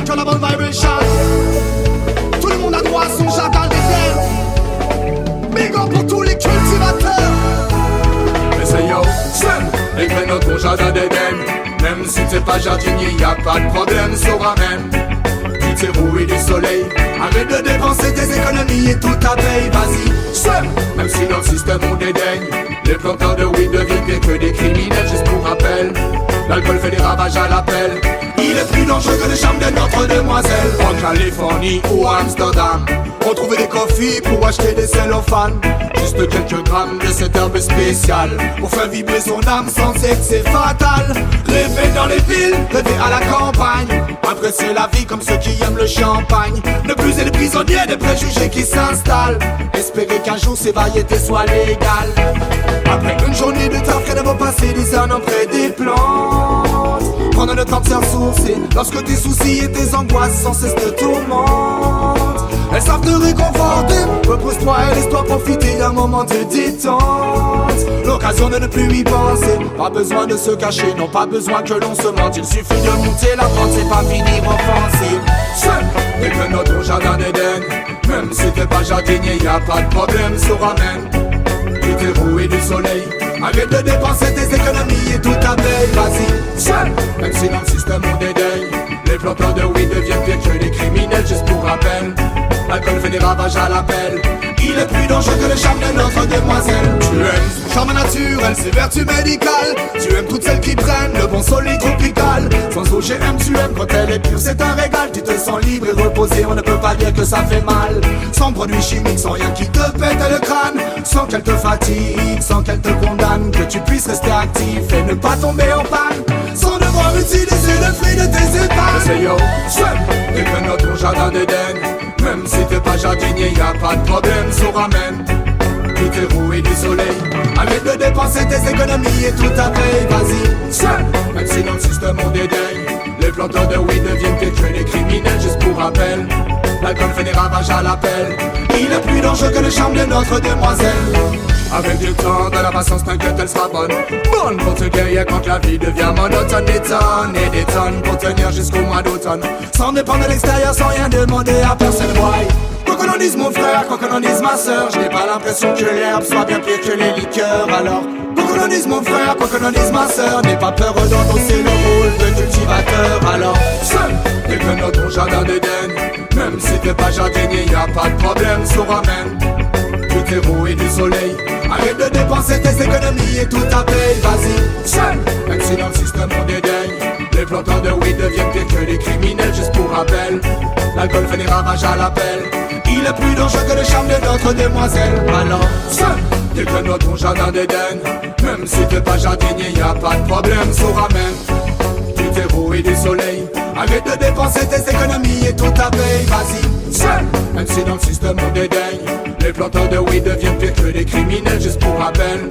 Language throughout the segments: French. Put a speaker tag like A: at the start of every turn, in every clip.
A: que la bonne vibration. Tout le monde a droit à son jardin d'Éden. Big up pour tous les cultivateurs.
B: Mais c'est yo, Slim, les graines dans ton jardin d'Éden. Même si t'es pas jardinier, y a pas de problème, so ramène du terreau et du soleil. Arrête de dépenser tes économies et tout ta paye, vas-y, Slim. Même si dans le système on dédaigne, les planteurs de weed deviennent bien que des criminels, juste pour rappel. L'alcool fait des ravages à l'appel. Il est plus dangereux que les chambres de notre demoiselle. En Californie ou à Amsterdam, on trouvait des coffees pour acheter des cellophanes. Juste quelques grammes de cette herbe spéciale pour faire vibrer son âme sans dire que c'est fatal. Rêver dans les villes, rêver à la campagne, apprécier la vie comme ceux qui aiment le champagne. Ne plus être prisonnier des préjugés qui s'installent. Espérer qu'un jour ces variétés soient légales. Après une journée de taf, qu'elle va passer des heures près des plantes. Prendre le temps de se ressourcer lorsque tes soucis et tes angoisses sans cesse te tourmentent. Elles savent te réconforter, repose-toi et laisse-toi profiter d'un moment de détente. L'occasion de ne plus y penser, pas besoin de se cacher, non pas besoin que l'on se mente. Il suffit de monter la pente, c'est pas finir offensif. Seul, dès que notre jardin d'Éden, même si t'es pas jardinier, y a pas de problème, se ramène du terreau et du soleil. Arrête de dépenser tes économies et tout ta paye, vas-y, seul. Même si dans le système on dédaigne, les planteurs de weed deviennent pires que les criminels, juste pour rappel. L'alcool fait des ravages à l'appel. Il est plus dangereux que le charme de notre demoiselle. Tu aimes son charme naturel, ses vertus médicales. Tu aimes toutes celles qui prennent le bon solide tropical. Sans OGM tu aimes quand elle est pure, c'est un régal. Tu te sens libre et reposé, on ne peut pas dire que ça fait mal. Sans produits chimiques, sans rien qui te pète le crâne. Sans qu'elle te fatigue, sans qu'elle te condamne. Que tu puisses rester actif et ne pas tomber en panne. Sans devoir utiliser le fruit de tes épargnes. C'est yo, dès que notre jardin d'Éden. Même si t'es pas jardinier, y a pas de problème, so ramène du terreau et du soleil. Arrête de dépenser tes économies et tout ta paye, vas-y, seul. Même si dans le système on dédaigne, les planteurs de weed deviennent pires que les criminels, juste pour rappel. L'alcool fait des ravages à l'appel. Il est plus dangereux que le charme de notre demoiselle. Avec du temps, de la patience, t'inquiète, elle sera bonne. Bonne pour te guérir quand la vie devient monotone. Des tonnes et des tonnes pour tenir jusqu'au mois d'automne. Sans dépendre de l'extérieur, sans rien demander à personne. Why? Quoi que l'on dise mon frère, quoi que l'on dise ma soeur, je n'ai pas l'impression que l'herbe soit bien pire que les liqueurs. Alors, quoi que l'on dise mon frère, quoi que l'on dise ma soeur, n'aie pas peur d'endosser le rôle de cultivateur. Alors, seul, dès que notre jardin d'Éden, même si t'es pas jardinier, y a pas de problème, so ramène du terreau et du soleil. Arrête de dépenser tes économies et tout ta paye, vas-y, seul. Même si dans le système on dédaigne, les planteurs de weed deviennent pires que les criminels, juste pour rappel. L'alcool fait des ravages à l'appel. Il est plus dangereux que le charme de notre demoiselle. Alors, seul, dès que notre jardin d'Éden, même si t'es pas jardinier, y a pas de problème, so ramène du terreau et du soleil. Arrête de dépenser tes économies et tout ta paye, vas-y, seul. Même si dans le système on dédaigne, les planteurs de weed deviennent pires que les criminels, juste pour rappel.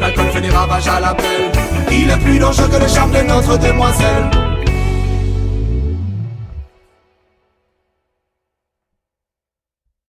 B: L'alcool fait des ravages à l'appel. Il est plus dangereux que le charme de notre demoiselle.